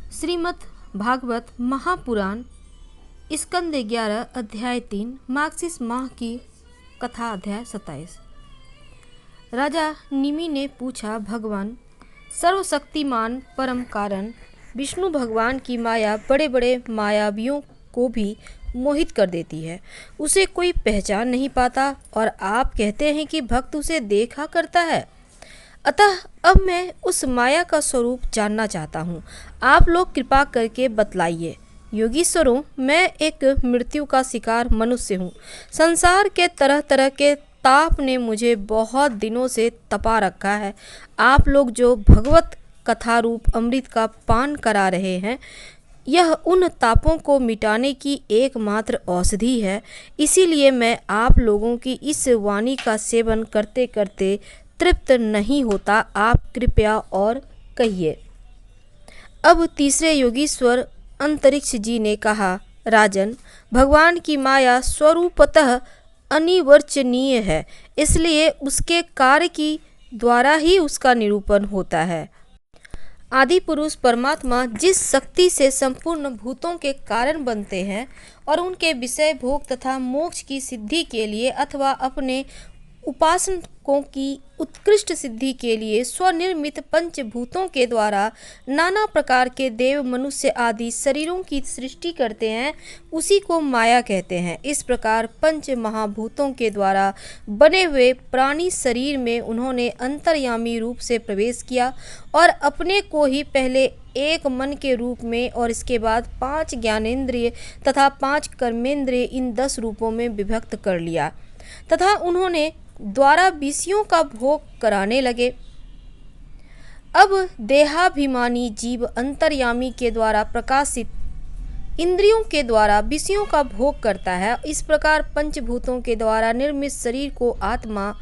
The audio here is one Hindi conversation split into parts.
श्रीमद् भागवत महापुराण स्कंद 11 अध्याय 3 मार्गशीर्ष माह की कथा अध्याय 27। राजा निमि ने पूछा, भगवान सर्वशक्तिमान परम कारण विष्णु भगवान की माया बड़े बड़े मायावियों को भी मोहित कर देती है, उसे कोई पहचान नहीं पाता और आप कहते हैं कि भक्त उसे देखा करता है। अतः अब मैं उस माया का स्वरूप जानना चाहता हूँ, आप लोग कृपा करके बतलाइए। योगीश्वरों, मैं एक मृत्यु का शिकार मनुष्य हूँ। संसार के तरह तरह के ताप ने मुझे बहुत दिनों से तपा रखा है। आप लोग जो भगवत कथा रूप अमृत का पान करा रहे हैं, यह उन तापों को मिटाने की एकमात्र औषधि है। इसीलिए मैं आप लोगों की इस वाणी का सेवन करते करते तृप्त नहीं होता। आप कृपया और कहिए। अब तीसरे योगीश्वर अंतरिक्ष जी ने कहा, राजन, भगवान की माया स्वरूपतः अनिर्वचनीय है, इसलिए उसके कार्य की द्वारा ही उसका निरूपण होता है। आदि पुरुष परमात्मा जिस शक्ति से संपूर्ण भूतों के कारण बनते हैं और उनके विषय भोग तथा मोक्ष की सिद्धि के लिए अथवा अपने उपासकों की उत्कृष्ट सिद्धि के लिए स्वनिर्मित पंचभूतों के द्वारा नाना प्रकार के देव, मनुष्य आदि शरीरों की सृष्टि करते हैं, उसी को माया कहते हैं। इस प्रकार पंच महाभूतों के द्वारा बने हुए प्राणी शरीर में उन्होंने अंतर्यामी रूप से प्रवेश किया और अपने को ही पहले एक मन के रूप में और इसके बाद 5 ज्ञानेंद्रिय तथा 5 कर्मेंद्रिय, इन 10 रूपों में विभक्त कर लिया तथा उन्होंने द्वारा विषयों का भोग कराने लगे। अब देहाभिमानी जीव अंतर्यामी के द्वारा प्रकाशित इंद्रियों के द्वारा विषयों का भोग करता है। इस प्रकार पंचभूतों के द्वारा निर्मित शरीर को आत्मा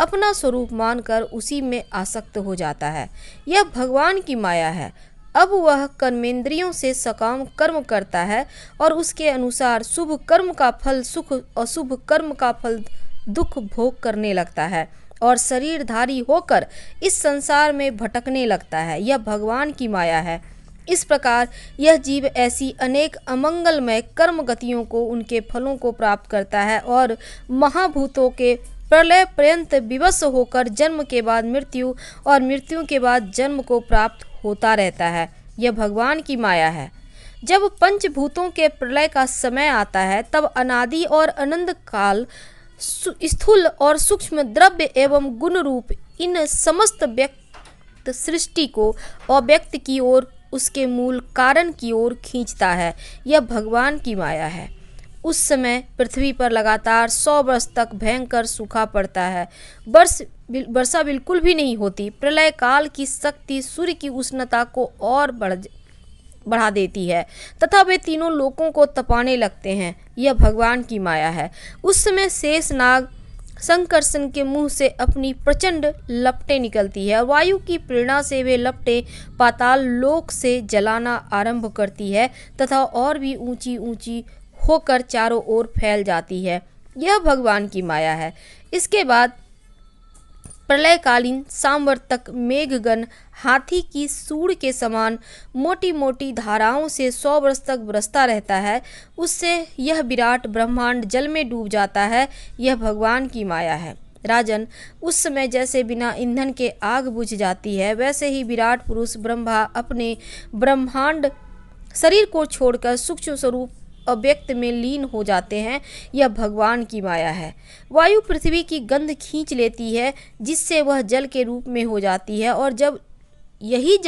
अपना स्वरूप मानकर उसी में आसक्त हो जाता है। यह भगवान की माया है। अब वह कर्मेंद्रियों से सकाम कर्म करता है और उसके अनुसार शुभ कर्म का फल सुख, अशुभ कर्म का फल दुख भोग करने लगता है और शरीरधारी होकर इस संसार में भटकने लगता है। यह भगवान की माया है। इस प्रकार यह जीव ऐसी अनेक अमंगलमय कर्म गतियों को, उनके फलों को प्राप्त करता है और महाभूतों के प्रलय पर्यंत विवश होकर जन्म के बाद मृत्यु और मृत्यु के बाद जन्म को प्राप्त होता रहता है। यह भगवान की माया है। जब पंचभूतों के प्रलय का समय आता है, तब अनादि और अनंत काल स्थूल और सूक्ष्म द्रव्य एवं गुण रूप इन समस्त व्यक्त सृष्टि को अव्यक्त की ओर, उसके मूल कारण की ओर खींचता है। यह भगवान की माया है। उस समय पृथ्वी पर लगातार 100 वर्ष तक भयंकर सूखा पड़ता है। वर्षा बिल्कुल भी नहीं होती। प्रलय काल की शक्ति सूर्य की उष्णता को और बढ़ा देती है तथा वे तीनों लोकों को तपाने लगते हैं। यह भगवान की माया है। उस समय शेष नाग संकर्षण के मुंह से अपनी प्रचंड लपटें निकलती है। वायु की प्रेरणा से वे लपटें पाताल लोक से जलाना आरंभ करती है तथा और भी ऊंची ऊंची होकर चारों ओर फैल जाती है। यह भगवान की माया है। इसके बाद प्रलयकालीन सामवर्तक मेघगण हाथी की सूंड के समान मोटी मोटी धाराओं से 100 वर्ष तक बरसता रहता है। उससे यह विराट ब्रह्मांड जल में डूब जाता है। यह भगवान की माया है। राजन, उस समय जैसे बिना ईंधन के आग बुझ जाती है, वैसे ही विराट पुरुष ब्रह्मा अपने ब्रह्मांड शरीर को छोड़कर सूक्ष्म स्वरूप अव्यक्त में लीन हो जाते हैं। यह भगवान की माया है। वायु पृथ्वी की गंध खींच लेती है, जिससे वह जल के रूप में हो जाती है और जब यही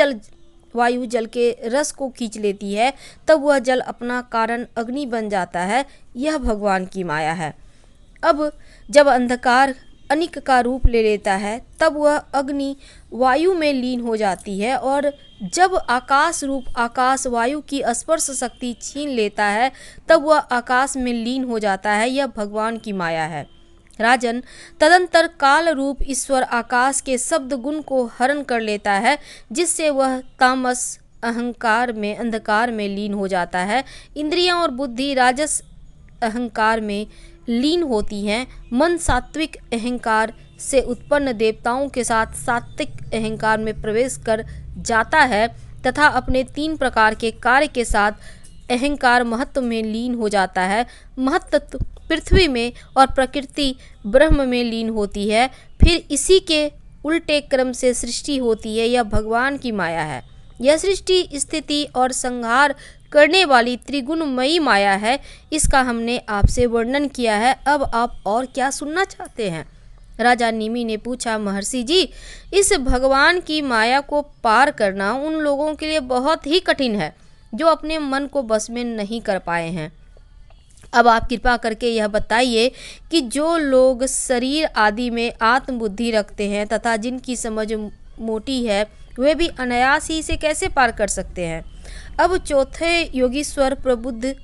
वायु जल के रस को खींच लेती है, तब वह जल अपना कारण अग्नि बन जाता है। यह भगवान की माया है। अब जब अंधकार अनिक का रूप ले लेता है, तब वह अग्नि वायु में लीन हो जाती है और जब आकाश रूप आकाश वायु की स्पर्श शक्ति छीन लेता है, तब वह आकाश में लीन हो जाता है। यह भगवान की माया है। राजन, तदंतर काल रूप ईश्वर आकाश के शब्द गुण को हरण कर लेता है, जिससे वह तामस अहंकार में अंधकार में लीन हो जाता है। इंद्रियां और बुद्धि राजस अहंकार में लीन होती हैं। मन सात्विक अहंकार से उत्पन्न देवताओं के साथ सात्विक अहंकार में प्रवेश कर जाता है। तथा अपने 3 प्रकार के कार्य के साथ अहंकार महत्व में लीन हो जाता है। महत्त्व पृथ्वी में और प्रकृति ब्रह्म में लीन होती है। फिर इसी के उल्टे क्रम से सृष्टि होती है। यह भगवान की माया है। यह सृष्टि, स्थिति और संहार करने वाली त्रिगुणमयी माया है। इसका हमने आपसे वर्णन किया है। अब आप और क्या सुनना चाहते हैं? राजा निमि ने पूछा, महर्षि जी, इस भगवान की माया को पार करना उन लोगों के लिए बहुत ही कठिन है जो अपने मन को बस में नहीं कर पाए हैं। अब आप कृपा करके यह बताइए कि जो लोग शरीर आदि में आत्मबुद्धि रखते हैं तथा जिनकी समझ मोटी है, वे भी अनायास ही इसे कैसे पार कर सकते हैं? अब चौथे योगीश्वर प्रबुद्ध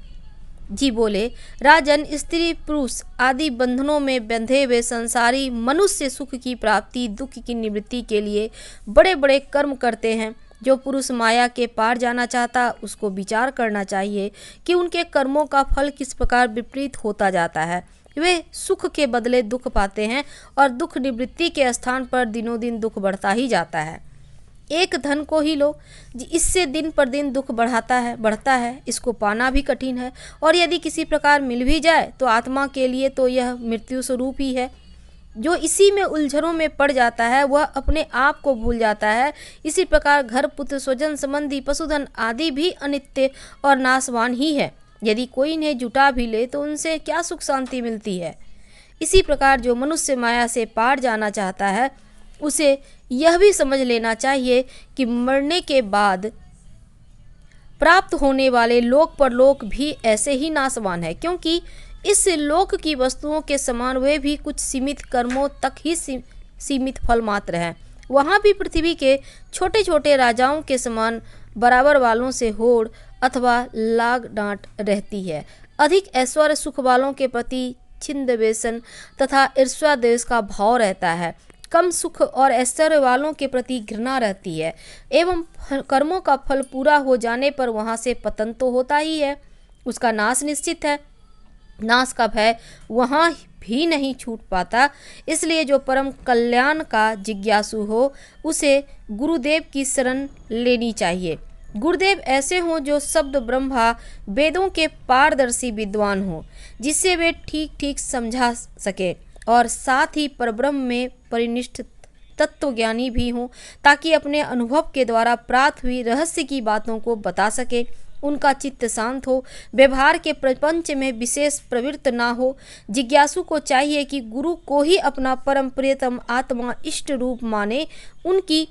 जी बोले, राजन, स्त्री पुरुष आदि बंधनों में बंधे हुए संसारी मनुष्य सुख की प्राप्ति, दुख की निवृत्ति के लिए बड़े बड़े कर्म करते हैं। जो पुरुष माया के पार जाना चाहता, उसको विचार करना चाहिए कि उनके कर्मों का फल किस प्रकार विपरीत होता जाता है। वे सुख के बदले दुख पाते हैं और दुख निवृत्ति के स्थान पर दिनों दिन दुख बढ़ता ही जाता है। एक धन को ही लो, इससे दिन पर दिन दुख बढ़ता है। इसको पाना भी कठिन है और यदि किसी प्रकार मिल भी जाए तो आत्मा के लिए तो यह मृत्यु स्वरूप ही है। जो इसी में उलझनों में पड़ जाता है वह अपने आप को भूल जाता है। इसी प्रकार घर, पुत्र, स्वजन, संबंधी, पशुधन आदि भी अनित्य और नाशवान ही है। यदि कोई इन्हें जुटा भी ले तो उनसे क्या सुख शांति मिलती है। इसी प्रकार जो मनुष्य माया से पार जाना चाहता है, उसे यह भी समझ लेना चाहिए कि मरने के बाद प्राप्त होने वाले लोक परलोक भी ऐसे ही नाशवान है, क्योंकि इस लोक की वस्तुओं के समान वे भी कुछ सीमित कर्मों तक ही सीमित फल मात्र है। वहाँ भी पृथ्वी के छोटे छोटे राजाओं के समान बराबर वालों से होड़ अथवा लाग डांट रहती है। अधिक ऐश्वर्य सुख वालों के प्रति छिंद व्यसन तथा ईर्ष्या द्वेष का भाव रहता है। कम सुख और ऐश्वर्य वालों के प्रति घृणा रहती है। एवं कर्मों का फल पूरा हो जाने पर वहाँ से पतन तो होता ही है, उसका नाश निश्चित है। नाश का भय वहाँ भी नहीं छूट पाता। इसलिए जो परम कल्याण का जिज्ञासु हो, उसे गुरुदेव की शरण लेनी चाहिए। गुरुदेव ऐसे हों जो शब्द ब्रह्मा वेदों के पारदर्शी विद्वान हों, जिससे वे ठीक ठीक समझा सके और साथ ही परब्रह्म में परिनिष्ठ तत्वज्ञानी भी हों, ताकि अपने अनुभव के द्वारा प्राप्त हुई रहस्य की बातों को बता सके। उनका चित्त शांत हो, व्यवहार के प्रपंच में विशेष प्रवृत्त ना हो। जिज्ञासु को चाहिए कि गुरु को ही अपना परम प्रियतम आत्मा इष्ट रूप माने, उनकी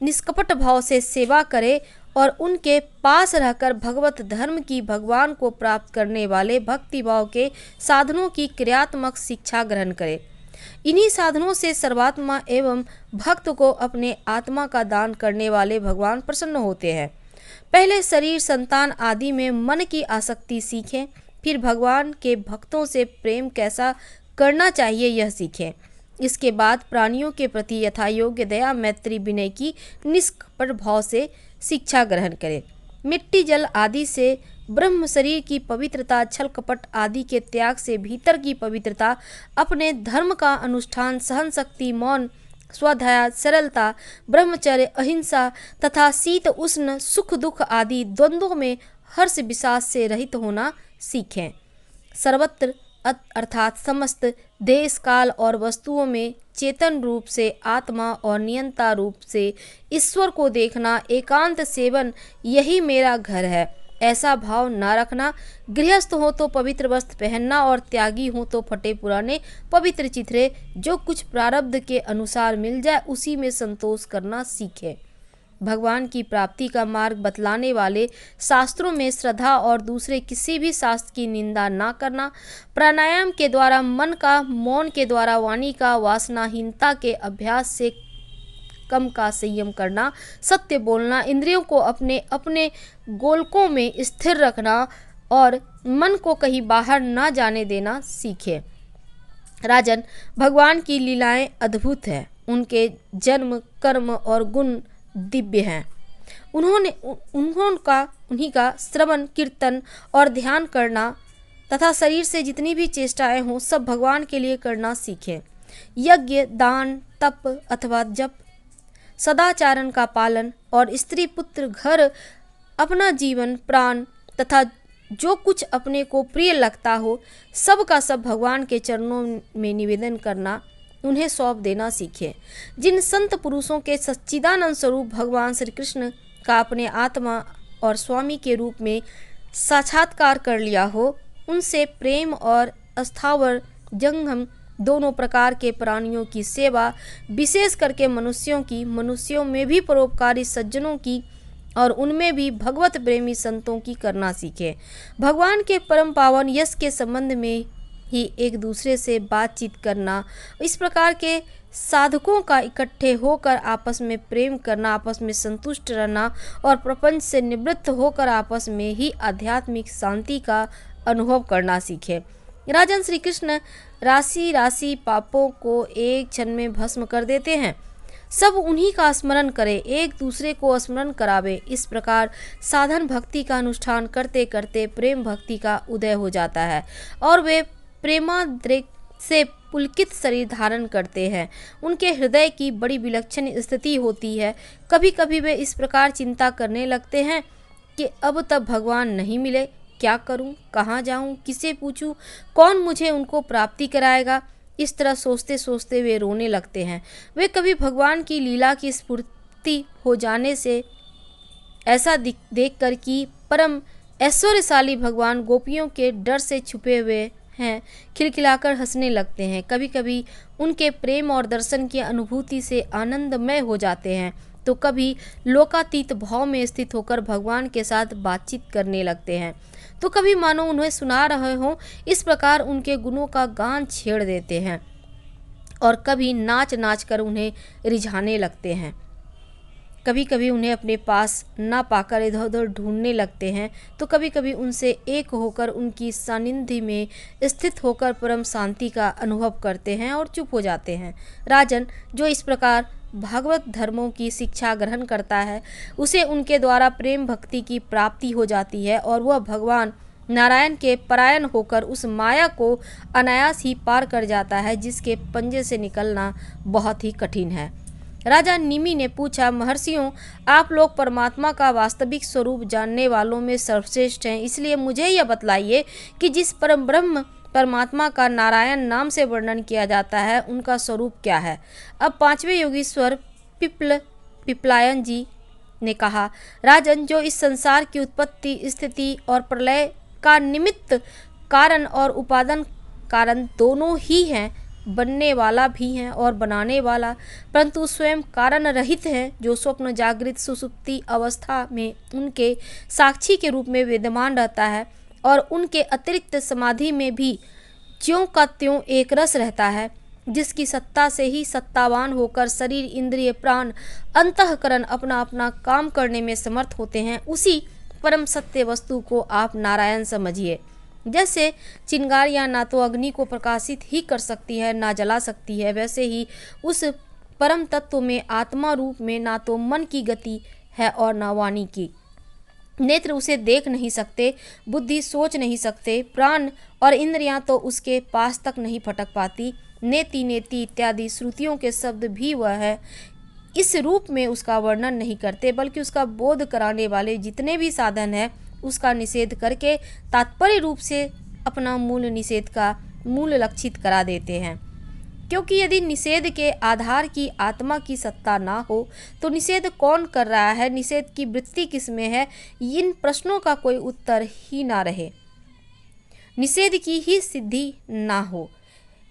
निष्कपट भाव से सेवा करे और उनके पास रहकर भगवत धर्म की, भगवान को प्राप्त करने वाले भक्ति भाव के साधनों की क्रियात्मक शिक्षा ग्रहण करे। इन्हीं साधनों से सर्वात्मा एवं भक्त को अपने आत्मा का दान करने वाले भगवान प्रसन्न होते हैं। पहले शरीर, संतान आदि में मन की आसक्ति सीखें, फिर भगवान के भक्तों से प्रेम कैसा करना चाहिए यह सीखें। इसके बाद प्राणियों के प्रति यथा योग्य दया, मैत्री, विनय की निष्कपट भाव से शिक्षा ग्रहण करें। मिट्टी, जल आदि से ब्रह्म शरीर की पवित्रता, छल कपट आदि के त्याग से भीतर की पवित्रता, अपने धर्म का अनुष्ठान, सहन शक्ति, मौन, स्वाध्याय, सरलता, ब्रह्मचर्य, अहिंसा तथा शीत उष्ण, सुख दुख आदि द्वंद्वों में हर्ष विषाद से रहित होना सीखें। सर्वत्र अर्थात समस्त देश, काल और वस्तुओं में चेतन रूप से आत्मा और नियंता रूप से ईश्वर को देखना, एकांत सेवन, यही मेरा घर है, ऐसा भाव ना रखना। गृहस्थ हो तो पवित्र वस्त्र पहनना और त्यागी हो तो फटे पुराने पवित्र चिथरे, जो कुछ प्रारब्ध के अनुसार मिल जाए उसी में संतोष करना सीखे। भगवान की प्राप्ति का मार्ग बतलाने वाले शास्त्रों में श्रद्धा और दूसरे किसी भी शास्त्र की निंदा ना करना, प्राणायाम के द्वारा मन का, मौन के द्वारा वाणी का, वासनाहीनता के अभ्यास से कम का संयम करना, सत्य बोलना, इंद्रियों को अपने अपने गोलकों में स्थिर रखना और मन को कहीं बाहर ना जाने देना सीखे। राजन, भगवान की लीलाएं अद्भुत है। उनके जन्म, कर्म और गुण दिव्य हैं। उन्हीं का श्रवण, कीर्तन और ध्यान करना तथा शरीर से जितनी भी चेष्टाएं हों सब भगवान के लिए करना सीखें। यज्ञ, दान, तप अथवा जप सदाचारण का पालन और स्त्री पुत्र घर अपना जीवन प्राण तथा जो कुछ अपने को प्रिय लगता हो सब का सब भगवान के चरणों में निवेदन करना, उन्हें सौंप देना सीखें। जिन संत पुरुषों के सच्चिदानंद स्वरूप भगवान श्री कृष्ण का अपने आत्मा और स्वामी के रूप में साक्षात्कार कर लिया हो, उनसे प्रेम और स्थावर जंगम दोनों प्रकार के प्राणियों की सेवा, विशेष करके मनुष्यों में भी परोपकारी सज्जनों की और उनमें भी भगवत प्रेमी संतों की करना सीखे। भगवान के परम पावन यश के संबंध में ही एक दूसरे से बातचीत करना, इस प्रकार के साधकों का इकट्ठे होकर आपस में प्रेम करना, आपस में संतुष्ट रहना और प्रपंच से निवृत्त होकर आपस में ही आध्यात्मिक शांति का अनुभव करना सीखे। राजन श्री कृष्ण राशि राशि पापों को एक क्षण में भस्म कर देते हैं। सब उन्हीं का स्मरण करे, एक दूसरे को स्मरण करावे। इस प्रकार साधन भक्ति का अनुष्ठान करते करते प्रेम भक्ति का उदय हो जाता है और वे प्रेमाद्रेक से पुलकित शरीर धारण करते हैं। उनके हृदय की बड़ी विलक्षण स्थिति होती है। कभी कभी वे इस प्रकार चिंता करने लगते हैं कि अब तक भगवान नहीं मिले, क्या करूं, कहाँ जाऊं, किसे पूछूं, कौन मुझे उनको प्राप्ति कराएगा। इस तरह सोचते सोचते वे रोने लगते हैं। वे कभी भगवान की लीला की स्फूर्ति हो जाने से ऐसा देखकर कि परम ऐश्वर्यशाली भगवान गोपियों के डर से छुपे हुए हैं, खिलखिलाकर हंसने लगते हैं। कभी कभी उनके प्रेम और दर्शन की अनुभूति से आनंदमय हो जाते हैं, तो कभी लोकातीत भाव में स्थित होकर भगवान के साथ बातचीत करने लगते हैं, तो कभी मानो उन्हें सुना रहे हों। इस प्रकार उनके गुणों का गान छेड़ देते हैं और कभी नाच नाच कर उन्हें रिझाने लगते हैं। कभी कभी उन्हें अपने पास ना पाकर इधर उधर ढूंढने लगते हैं, तो कभी कभी उनसे एक होकर उनकी सानिध्य में स्थित होकर परम शांति का अनुभव करते हैं और चुप हो जाते हैं। राजन, जो इस प्रकार भागवत धर्मों की शिक्षा ग्रहण करता है, उसे उनके द्वारा प्रेम भक्ति की प्राप्ति हो जाती है और वह भगवान नारायण के परायण होकर उस माया को अनायास ही पार कर जाता है, जिसके पंजे से निकलना बहुत ही कठिन है। राजा निमि ने पूछा, महर्षियों, आप लोग परमात्मा का वास्तविक स्वरूप जानने वालों में सर्वश्रेष्ठ हैं, इसलिए मुझे यह बतलाइए कि जिस परम ब्रह्म परमात्मा का नारायण नाम से वर्णन किया जाता है, उनका स्वरूप क्या है। अब पांचवें योगीश्वर पिपलायन जी ने कहा, राजन, जो इस संसार की उत्पत्ति, स्थिति और प्रलय का निमित्त कारण और उपादान कारण दोनों ही हैं, बनने वाला भी हैं और बनाने वाला, परंतु स्वयं कारण रहित हैं, जो स्वप्न जागृत सुसुप्ति अवस्था में उनके साक्षी के रूप में विद्यमान रहता है और उनके अतिरिक्त समाधि में भी ज्यों का त्यों एक रस रहता है, जिसकी सत्ता से ही सत्तावान होकर शरीर, इंद्रिय, प्राण, अंतःकरण अपना अपना काम करने में समर्थ होते हैं, उसी परम सत्य वस्तु को आप नारायण समझिए। जैसे चिंगारियाँ ना तो अग्नि को प्रकाशित ही कर सकती है ना जला सकती है, वैसे ही उस परम तत्व में आत्मा रूप में ना तो मन की गति है और ना वाणी की। नेत्र उसे देख नहीं सकते, बुद्धि सोच नहीं सकते, प्राण और इंद्रियां तो उसके पास तक नहीं फटक पाती। नेति नेति इत्यादि श्रुतियों के शब्द भी वह है इस रूप में उसका वर्णन नहीं करते, बल्कि उसका बोध कराने वाले जितने भी साधन है उसका निषेध करके तात्पर्य रूप से अपना मूल निषेध का मूल लक्षित करा देते हैं। क्योंकि यदि निषेध के आधार की आत्मा की सत्ता ना हो तो निषेध कौन कर रहा है, निषेध की वृत्ति किसमें है, इन प्रश्नों का कोई उत्तर ही ना रहे, निषेध की ही सिद्धि ना हो।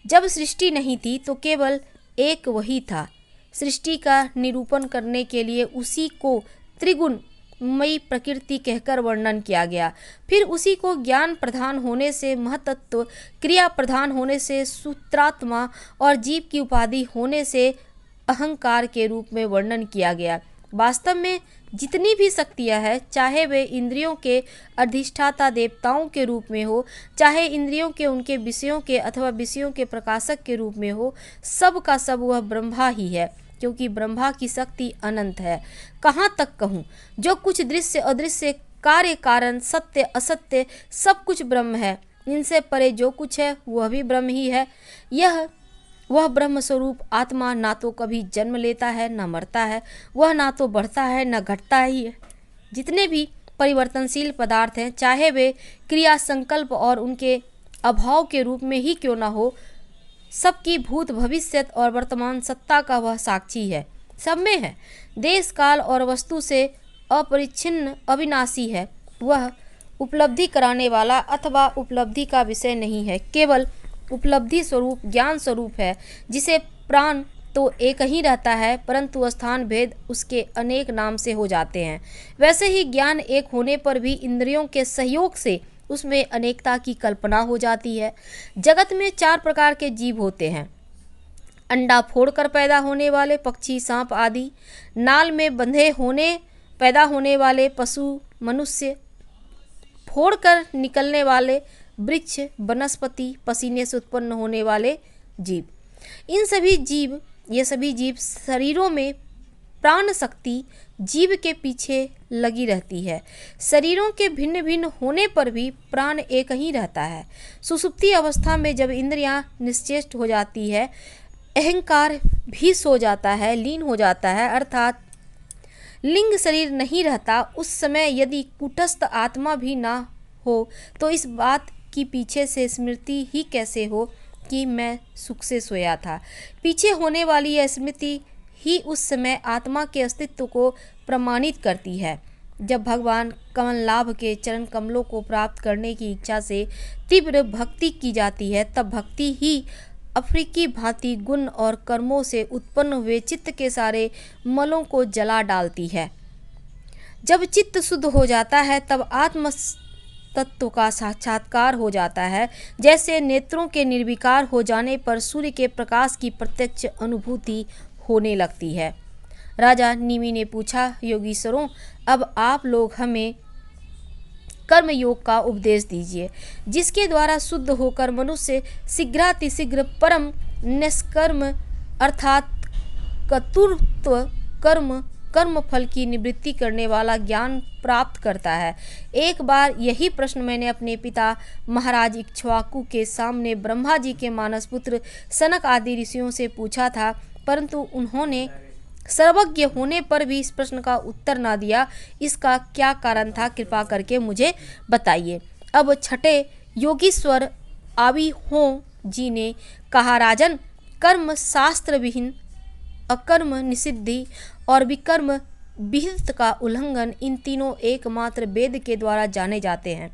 जब सृष्टि नहीं थी तो केवल एक वही था। सृष्टि का निरूपण करने के लिए उसी को त्रिगुण मई प्रकृति कहकर वर्णन किया गया। फिर उसी को ज्ञान प्रधान होने से महतत्व, क्रिया प्रधान होने से सूत्रात्मा और जीव की उपाधि होने से अहंकार के रूप में वर्णन किया गया। वास्तव में जितनी भी शक्तियाँ हैं, चाहे वे इंद्रियों के अधिष्ठाता देवताओं के रूप में हो, चाहे इंद्रियों के उनके विषयों के अथवा विषयों के प्रकाशक के रूप में हो, सब का सब वह ब्रह्मा ही है, क्योंकि ब्रह्मा की शक्ति अनंत है। कहाँ तक कहूँ, जो कुछ दृश्य अदृश्य, कार्य कारण, सत्य असत्य, सब कुछ ब्रह्म है। इनसे परे जो कुछ है वह भी ब्रह्म ही है। यह वह ब्रह्म स्वरूप आत्मा ना तो कभी जन्म लेता है न मरता है, वह ना तो बढ़ता है न घटता ही है। जितने भी परिवर्तनशील पदार्थ हैं, चाहे वे क्रिया संकल्प और उनके अभाव के रूप में ही क्यों न हो, सबकी भूत भविष्य और वर्तमान सत्ता का वह साक्षी है, सब में है। देश काल और वस्तु से अपरिच्छिन्न अविनाशी है। वह उपलब्धि कराने वाला अथवा उपलब्धि का विषय नहीं है, केवल उपलब्धि स्वरूप ज्ञान स्वरूप है, जिसे प्राण तो एक ही रहता है, परंतु स्थान भेद उसके अनेक नाम से हो जाते हैं। वैसे ही ज्ञान एक होने पर भी इंद्रियों के सहयोग से उसमें अनेकता की कल्पना हो जाती है। जगत में 4 प्रकार के जीव होते हैं: अंडा फोड़कर पैदा होने वाले पक्षी, सांप आदि; नाल में बंधे पैदा होने वाले पशु, मनुष्य; फोड़कर निकलने वाले वृक्ष, वनस्पति; पसीने से उत्पन्न होने वाले जीव। ये सभी जीव शरीरों में प्राण शक्ति जीव के पीछे लगी रहती है। शरीरों के भिन्न भिन्न होने पर भी प्राण एक ही रहता है। सुषुप्ति अवस्था में जब इंद्रियां निश्चेष्ट हो जाती है, अहंकार भी सो जाता है, लीन हो जाता है, अर्थात लिंग शरीर नहीं रहता, उस समय यदि कूटस्थ आत्मा भी ना हो तो इस बात की पीछे से स्मृति ही कैसे हो कि मैं सुख से सोया था। पीछे होने वाली यह स्मृति ही उस समय आत्मा के अस्तित्व को प्रमाणित करती है। जब भगवान कमल लाभ के चरण कमलों को प्राप्त करने की इच्छा से तीव्र भक्ति की जाती है, तब भक्ति ही अफ्रीकी भांति गुण और कर्मों से उत्पन्न हुए चित्त के सारे मलों को जला डालती है। जब चित्त शुद्ध हो जाता है तब आत्म तत्व का साक्षात्कार हो जाता है। जैसे नेत्रों के निर्विकार हो जाने पर सूर्य के प्रकाश की प्रत्यक्ष अनुभूति होने लगती है। राजा निमि ने पूछा, योगीश्वरों, अब आप लोग हमें कर्म योग का उपदेश दीजिए, जिसके द्वारा शुद्ध होकर मनुष्य शीघ्रातिशीघ्र परम निष्कर्म अर्थात कर्तृत्व कर्म फल की निवृत्ति करने वाला ज्ञान प्राप्त करता है। एक बार यही प्रश्न मैंने अपने पिता महाराज इक्ष्वाकु के सामने ब्रह्मा जी के मानस पुत्र सनक आदि ऋषियों से पूछा था, परंतु उन्होंने सर्वज्ञ होने पर भी इस प्रश्न का उत्तर ना दिया। इसका क्या कारण था, कृपा करके मुझे बताइए। अब छठे योगीश्वर आविहों जी ने कहा, राजन, कर्म शास्त्र विहीन, अकर्म निषिद्धि और विकर्म विहित का उल्लंघन, इन तीनों एकमात्र वेद के द्वारा जाने जाते हैं।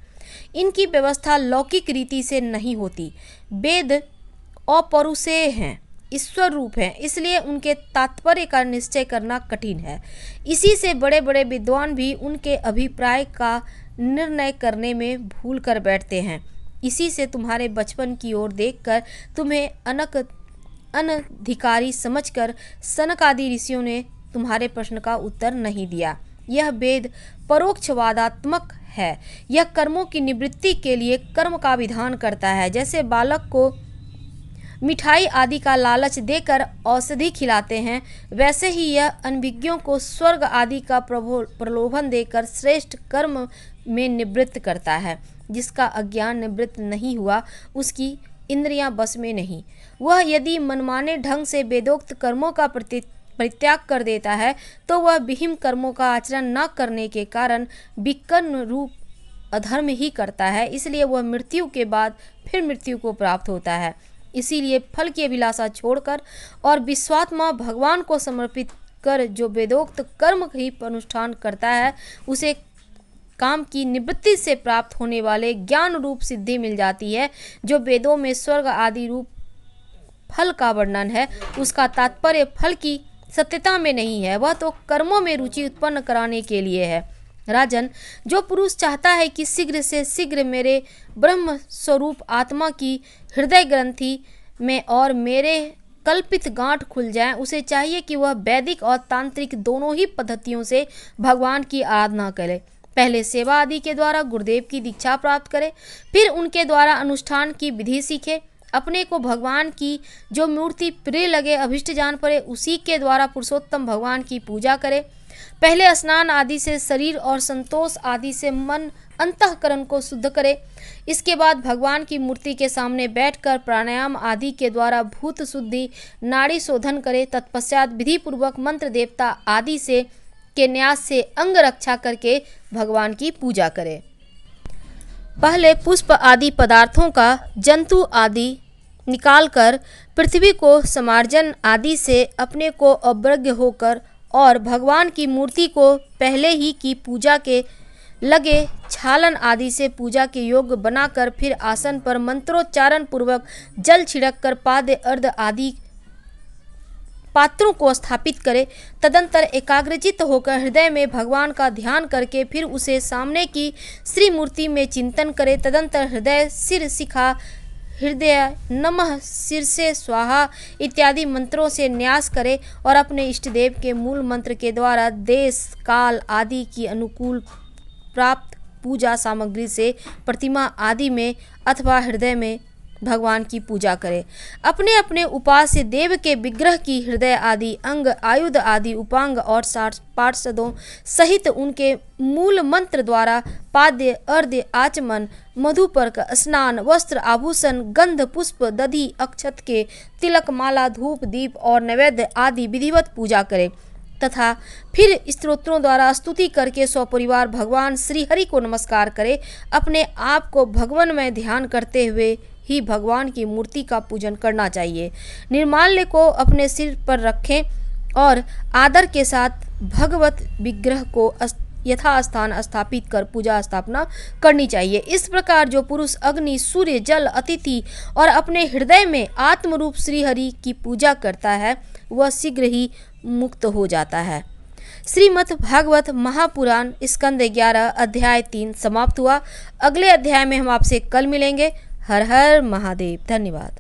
इनकी व्यवस्था लौकिक रीति से नहीं होती। वेद अपौरुषेय हैं, ईश्वर रूप हैं, इसलिए उनके तात्पर्य का निश्चय करना कठिन है। इसी से बड़े बड़े विद्वान भी उनके अभिप्राय का निर्णय करने में भूल कर बैठते हैं। इसी से तुम्हारे बचपन की ओर देखकर तुम्हें अनधिकारी समझकर सनक आदि ऋषियों ने तुम्हारे प्रश्न का उत्तर नहीं दिया। यह वेद परोक्षवादात्मक है। यह कर्मों की निवृत्ति के लिए कर्म का विधान करता है। जैसे बालक को मिठाई आदि का लालच देकर औषधि खिलाते हैं, वैसे ही यह अनभिज्ञों को स्वर्ग आदि का प्रलोभन देकर श्रेष्ठ कर्म में निवृत्त करता है। जिसका अज्ञान निवृत्त नहीं हुआ, उसकी इंद्रियां बस में नहीं। वह यदि मनमाने ढंग से वेदोक्त कर्मों का परित्याग कर देता है तो वह विहिम कर्मों का आचरण न करने के कारण विकर्ण रूप अधर्म ही करता है। इसलिए वह मृत्यु के बाद फिर मृत्यु को प्राप्त होता है। इसीलिए फल की अभिलाषा छोड़कर और विश्वात्मा भगवान को समर्पित कर जो वेदोक्त कर्म ही अनुष्ठान करता है, उसे काम की निवृत्ति से प्राप्त होने वाले ज्ञान रूप सिद्धि मिल जाती है। जो वेदों में स्वर्ग आदि रूप फल का वर्णन है, उसका तात्पर्य फल की सत्यता में नहीं है, वह तो कर्मों में रुचि उत्पन्न कराने के लिए है। राजन, जो पुरुष चाहता है कि शीघ्र से शीघ्र मेरे ब्रह्म स्वरूप आत्मा की हृदय ग्रंथि में और मेरे कल्पित गांठ खुल जाए, उसे चाहिए कि वह वैदिक और तांत्रिक दोनों ही पद्धतियों से भगवान की आराधना करे। पहले सेवा आदि के द्वारा गुरुदेव की दीक्षा प्राप्त करे, फिर उनके द्वारा अनुष्ठान की विधि सीखे। अपने को भगवान की जो मूर्ति प्रिय लगे, अभिष्ट जान पड़े, उसी के द्वारा पुरुषोत्तम भगवान की पूजा करे। पहले स्नान आदि से शरीर और संतोष आदि से मन अंतःकरण को शुद्ध करे। इसके बाद भगवान की मूर्ति के सामने बैठकर प्राणायाम आदि के द्वारा भूत शुद्धि नाड़ी शोधन करे। तत्पश्चात विधि पूर्वक मंत्र देवता आदि से के न्यास से अंग रक्षा करके भगवान की पूजा करे। पहले पुष्प आदि पदार्थों का जंतु आदि निकालकर पृथ्वी को समार्जन आदि से अपने को अवज्ञ होकर और भगवान की मूर्ति को पहले ही की पूजा के लगे छालन आदि से पूजा के योग्य बनाकर फिर आसन पर मंत्रोच्चारण पूर्वक जल छिड़क कर पाद्य अर्ध आदि पात्रों को स्थापित करे। तदंतर एकाग्रचित्त होकर हृदय में भगवान का ध्यान करके फिर उसे सामने की श्री मूर्ति में चिंतन करे। तदंतर हृदय सिर शिखा हृदय नमः शीर्षे स्वाहा इत्यादि मंत्रों से न्यास करे और अपने इष्ट देव के मूल मंत्र के द्वारा देश काल आदि की अनुकूल प्राप्त पूजा सामग्री से प्रतिमा आदि में अथवा हृदय में भगवान की पूजा करे। अपने अपने उपास्य देव के विग्रह की हृदय आदि अंग आयुध आदि उपांग और पार्षदों सहित उनके मूल मंत्र द्वारा पाद्य अर्ध्य आचमन मधुपर्क स्नान वस्त्र आभूषण गंध पुष्प दधि अक्षत के तिलक माला धूप दीप और नैवेद्य आदि विधिवत पूजा करे तथा फिर स्तोत्रों द्वारा स्तुति करके सपरिवार भगवान श्री हरि को नमस्कार करे। अपने आप को भगवान में ध्यान करते हुए ही भगवान की मूर्ति का पूजन करना चाहिए। निर्माल्य को अपने सिर पर रखें और आदर के साथ भगवत विग्रह को यथास्थान स्थापित कर पूजा स्थापना करनी चाहिए। इस प्रकार जो पुरुष अग्नि सूर्य जल अतिथि और अपने हृदय में आत्मरूप श्री हरि की पूजा करता है वह शीघ्र ही मुक्त हो जाता है। श्रीमद् भागवत महापुराण स्कंद 11 अध्याय 3 समाप्त हुआ। अगले अध्याय में हम आपसे कल मिलेंगे। हर हर महादेव। धन्यवाद।